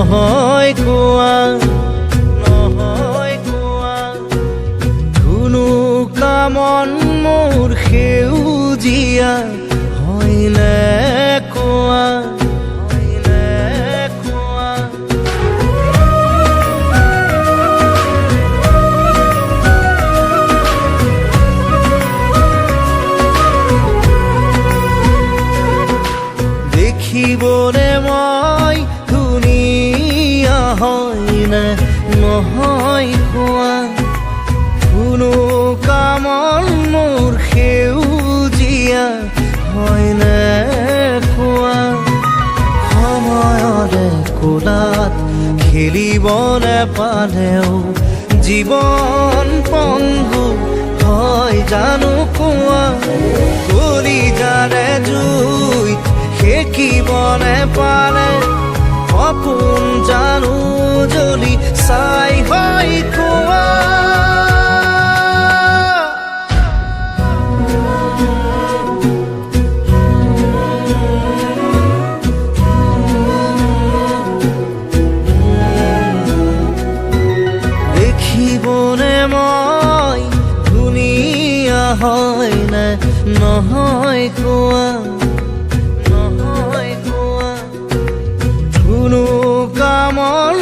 নহয় কোৱা নহয় কোৱা কোনো কামন মোৰ সেউজীয়া হয়নে কোৱা দেখিবনে মই ধুনীয়া হয়নে নহয় কোৱা কোনো কামন মোৰ সেউজীয়া হয়নে কোৱা সময়ৰে কোলাত খেলিব নেপালেও জীৱন পংগু হয় জানো কোৱা কলিজাৰে জুইত সেকিব নেপালে সপোন জানো জ্বলি চাই হয় কোৱা দেখিবনে মই ধুনীয়া হয়নে নহয় কোৱা কোনো কামন